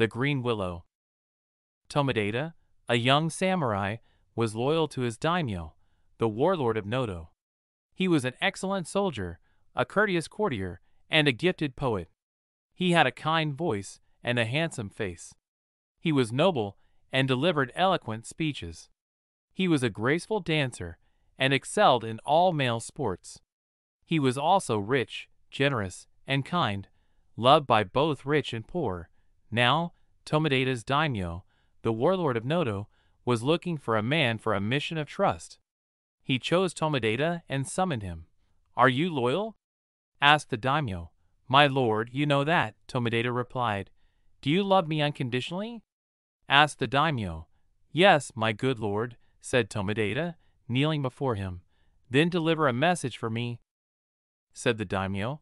The Green Willow. Tomodata, a young samurai, was loyal to his daimyo, the warlord of Noto. He was an excellent soldier, a courteous courtier, and a gifted poet. He had a kind voice and a handsome face. He was noble and delivered eloquent speeches. He was a graceful dancer and excelled in all male sports. He was also rich, generous, and kind, loved by both rich and poor. Now, Tomodata's daimyo, the warlord of Noto, was looking for a man for a mission of trust. He chose Tomodata and summoned him. "Are you loyal?" asked the daimyo. "My lord, you know that," Tomodata replied. "Do you love me unconditionally?" asked the daimyo. "Yes, my good lord," said Tomodata, kneeling before him. "Then deliver a message for me," said the daimyo.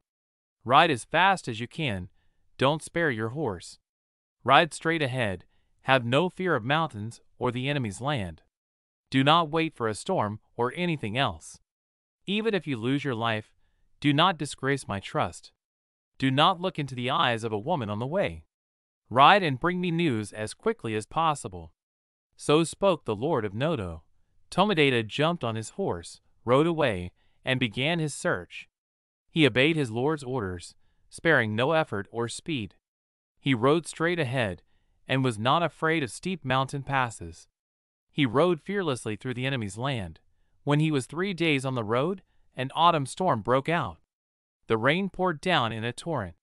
"Ride as fast as you can. Don't spare your horse. Ride straight ahead. Have no fear of mountains or the enemy's land. Do not wait for a storm or anything else. Even if you lose your life, do not disgrace my trust. Do not look into the eyes of a woman on the way. Ride and bring me news as quickly as possible." So spoke the lord of Noto. Tomodata jumped on his horse, rode away, and began his search. He obeyed his lord's orders, sparing no effort or speed. He rode straight ahead, and was not afraid of steep mountain passes. He rode fearlessly through the enemy's land. When he was 3 days on the road, an autumn storm broke out. The rain poured down in a torrent.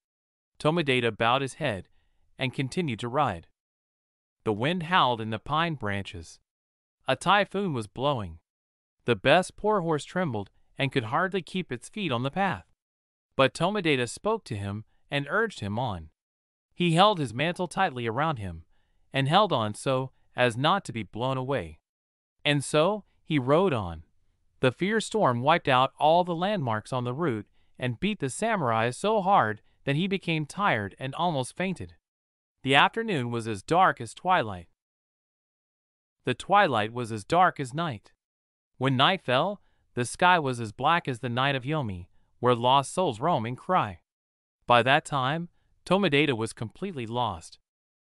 Tomodata bowed his head and continued to ride. The wind howled in the pine branches. A typhoon was blowing. The best poor horse trembled and could hardly keep its feet on the path. But Tomodata spoke to him and urged him on. He held his mantle tightly around him, and held on so as not to be blown away. And so he rode on. The fierce storm wiped out all the landmarks on the route and beat the samurai so hard that he became tired and almost fainted. The afternoon was as dark as twilight. The twilight was as dark as night. When night fell, the sky was as black as the night of Yomi, where lost souls roam and cry. By that time, Tomodata was completely lost.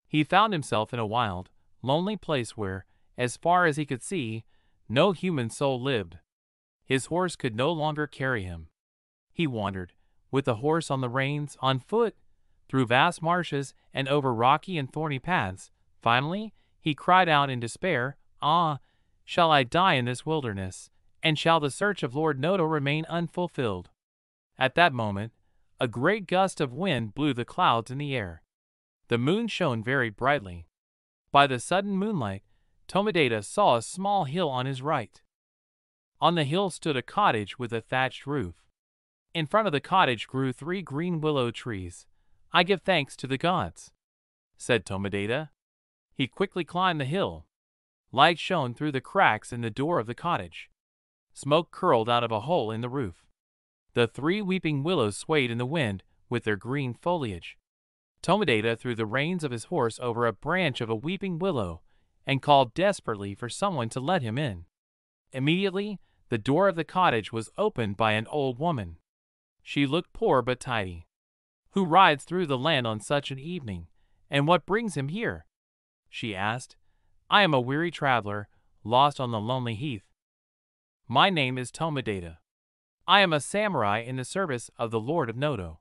He found himself in a wild, lonely place where, as far as he could see, no human soul lived. His horse could no longer carry him. He wandered, with the horse on the reins, on foot, through vast marshes and over rocky and thorny paths. Finally, he cried out in despair, "Ah, shall I die in this wilderness, and shall the search of Lord Noto remain unfulfilled?" At that moment, a great gust of wind blew the clouds in the air. The moon shone very brightly. By the sudden moonlight, Tomodata saw a small hill on his right. On the hill stood a cottage with a thatched roof. In front of the cottage grew 3 green willow trees. "I give thanks to the gods," said Tomodata. He quickly climbed the hill. Light shone through the cracks in the door of the cottage. Smoke curled out of a hole in the roof. The 3 weeping willows swayed in the wind with their green foliage. Tomodata threw the reins of his horse over a branch of a weeping willow and called desperately for someone to let him in. Immediately, the door of the cottage was opened by an old woman. She looked poor but tidy. "Who rides through the land on such an evening, and what brings him here?" she asked. "I am a weary traveler, lost on the lonely heath. My name is Tomodata. I am a samurai in the service of the Lord of Noto.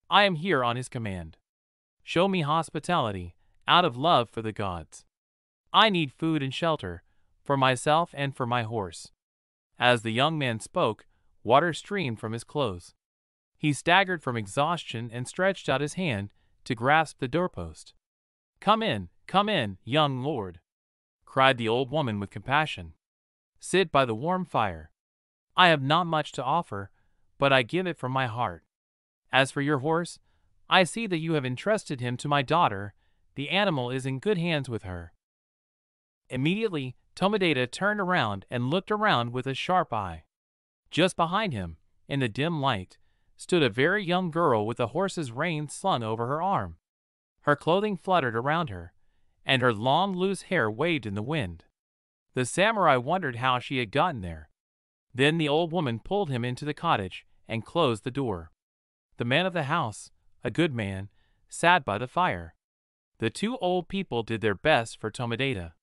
I am here on his command. Show me hospitality, out of love for the gods. I need food and shelter, for myself and for my horse." As the young man spoke, water streamed from his clothes. He staggered from exhaustion and stretched out his hand to grasp the doorpost. Come in, young lord," cried the old woman with compassion. "Sit by the warm fire. I have not much to offer, but I give it from my heart. As for your horse, I see that you have entrusted him to my daughter. The animal is in good hands with her." Immediately, Tomodata turned around and looked around with a sharp eye. Just behind him, in the dim light, stood a very young girl with a horse's reins slung over her arm. Her clothing fluttered around her, and her long loose hair waved in the wind. The samurai wondered how she had gotten there. Then the old woman pulled him into the cottage and closed the door. The man of the house, a good man, sat by the fire. The two old people did their best for Tomodata.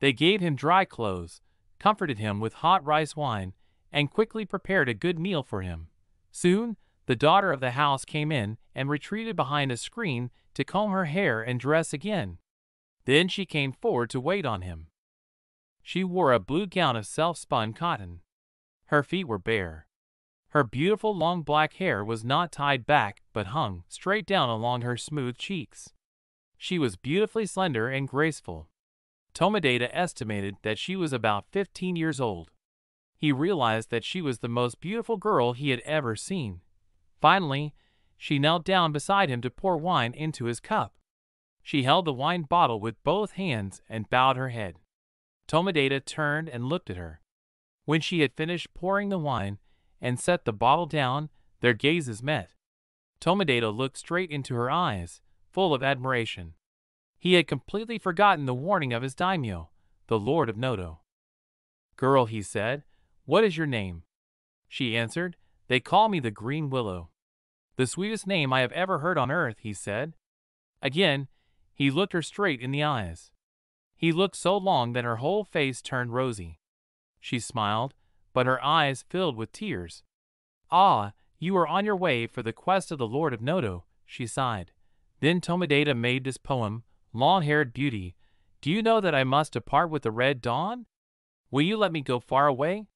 They gave him dry clothes, comforted him with hot rice wine, and quickly prepared a good meal for him. Soon, the daughter of the house came in and retreated behind a screen to comb her hair and dress again. Then she came forward to wait on him. She wore a blue gown of self-spun cotton. Her feet were bare. Her beautiful long black hair was not tied back but hung straight down along her smooth cheeks. She was beautifully slender and graceful. Tomodata estimated that she was about 15 years old. He realized that she was the most beautiful girl he had ever seen. Finally, she knelt down beside him to pour wine into his cup. She held the wine bottle with both hands and bowed her head. Tomodata turned and looked at her. When she had finished pouring the wine and set the bottle down, their gazes met. Tomodata looked straight into her eyes, full of admiration. He had completely forgotten the warning of his daimyo, the Lord of Noto. "Girl," he said, "what is your name?" She answered, "They call me the Green Willow." "The sweetest name I have ever heard on earth," he said. Again, he looked her straight in the eyes. He looked so long that her whole face turned rosy. She smiled, but her eyes filled with tears. "Ah, you are on your way for the quest of the Lord of Noto," she sighed. Then Tomodata made this poem, "Long-haired beauty, do you know that I must depart with the red dawn? Will you let me go far away?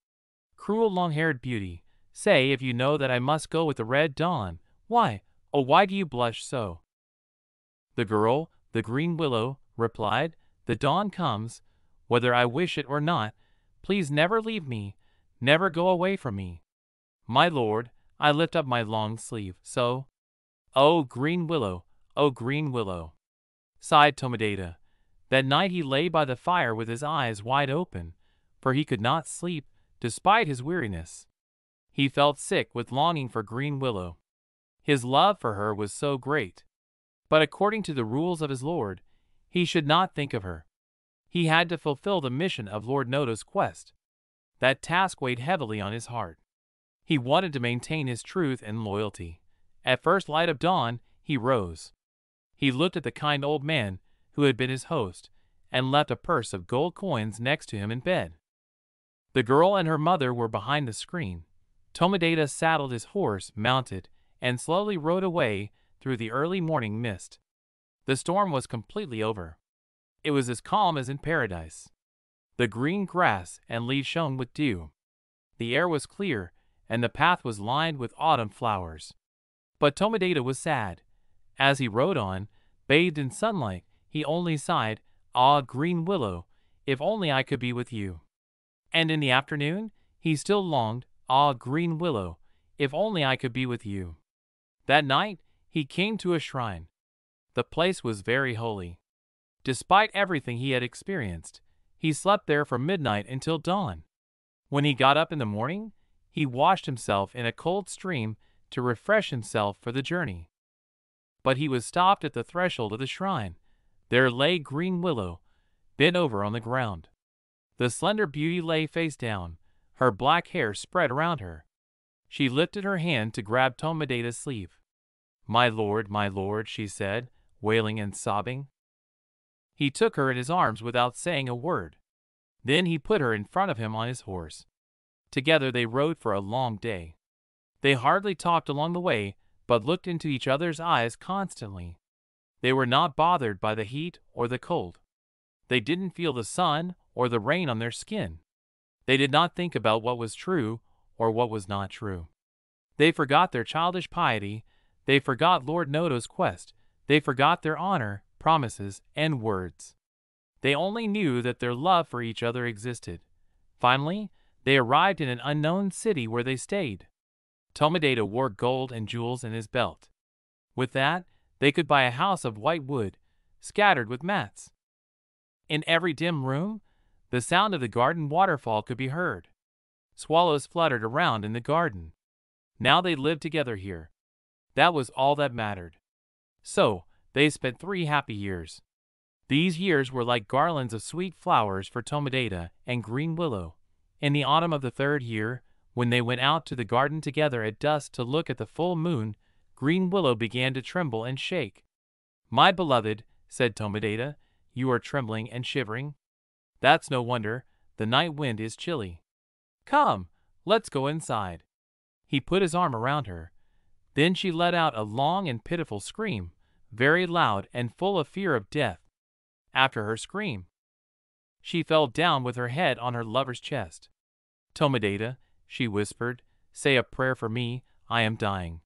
Cruel long-haired beauty, say if you know that I must go with the red dawn. Why, oh why do you blush so?" The girl, the green willow, replied, "The dawn comes, whether I wish it or not. Please never leave me, never go away from me. My lord, I lift up my long sleeve, so." "Oh, green willow, oh, green willow," sighed Tomodata. That night he lay by the fire with his eyes wide open, for he could not sleep, despite his weariness. He felt sick with longing for Green Willow. His love for her was so great. But according to the rules of his lord, he should not think of her. He had to fulfill the mission of Lord Noto's quest. That task weighed heavily on his heart. He wanted to maintain his truth and loyalty. At first light of dawn, he rose. He looked at the kind old man who had been his host, and left a purse of gold coins next to him in bed. The girl and her mother were behind the screen. Tomodata saddled his horse, mounted, and slowly rode away through the early morning mist. The storm was completely over. It was as calm as in paradise. The green grass and leaves shone with dew. The air was clear, and the path was lined with autumn flowers. But Tomodata was sad. As he rode on, bathed in sunlight, he only sighed, "Ah, green willow, if only I could be with you." And in the afternoon, he still longed, "Ah, green willow, if only I could be with you." That night, he came to a shrine. The place was very holy. Despite everything he had experienced, he slept there from midnight until dawn. When he got up in the morning, he washed himself in a cold stream to refresh himself for the journey. But he was stopped at the threshold of the shrine. There lay Green Willow, bent over on the ground. The slender beauty lay face down, her black hair spread around her. She lifted her hand to grab Tomodata's sleeve. my lord," she said, wailing and sobbing. He took her in his arms without saying a word. Then he put her in front of him on his horse. Together they rode for a long day. They hardly talked along the way, but looked into each other's eyes constantly. They were not bothered by the heat or the cold. They didn't feel the sun or the rain on their skin. They did not think about what was true or what was not true. They forgot their childish piety. They forgot Lord Noto's quest. They forgot their honor, promises, and words. They only knew that their love for each other existed. Finally, they arrived in an unknown city where they stayed. Tomodata wore gold and jewels in his belt. With that, they could buy a house of white wood, scattered with mats. In every dim room, the sound of the garden waterfall could be heard. Swallows fluttered around in the garden. Now they lived together here. That was all that mattered. So, they spent 3 happy years. These years were like garlands of sweet flowers for Tomodata and Green Willow. In the autumn of the 3rd year, when they went out to the garden together at dusk to look at the full moon, Green Willow began to tremble and shake. "My beloved, said Tomodata. You are trembling and shivering. That's no wonder, the night wind is chilly. Come, let's go inside. He put his arm around her. Then she let out a long and pitiful scream, very loud and full of fear of death. After her scream, she fell down with her head on her lover's chest. Tomodata, she whispered, say a prayer for me, I am dying.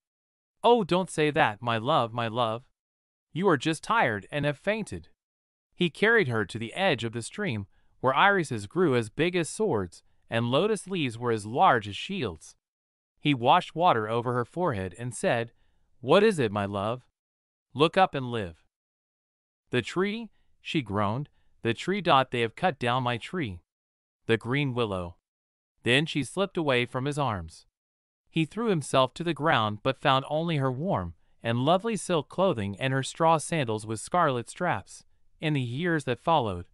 Oh, don't say that, my love, my love. You are just tired and have fainted. He carried her to the edge of the stream, where irises grew as big as swords, and lotus leaves were as large as shields. He washed water over her forehead and said, What is it, my love? Look up and live. The tree, she groaned, the tree. They have cut down my tree. The green willow. Then she slipped away from his arms. He threw himself to the ground but found only her warm and lovely silk clothing and her straw sandals with scarlet straps. In the years that followed,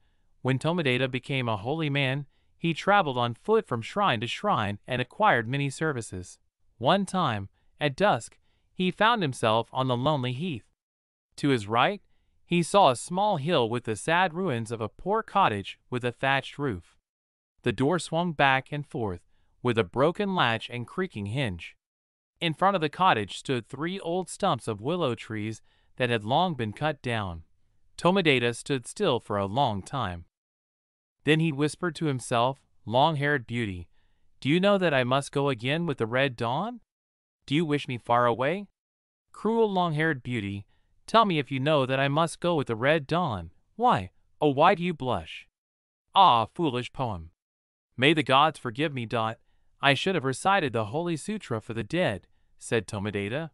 when Tomodata became a holy man, he traveled on foot from shrine to shrine and acquired many services. One time, at dusk, he found himself on the lonely heath. To his right, he saw a small hill with the sad ruins of a poor cottage with a thatched roof. The door swung back and forth, with a broken latch and creaking hinge. In front of the cottage stood 3 old stumps of willow trees that had long been cut down. Tomodata stood still for a long time. Then he whispered to himself, Long-haired beauty, do you know that I must go again with the red dawn? Do you wish me far away? Cruel long-haired beauty, tell me if you know that I must go with the red dawn. Why, oh why do you blush? Ah, foolish poem. May the gods forgive me. I should have recited the Holy Sutra for the dead, said Tomodata.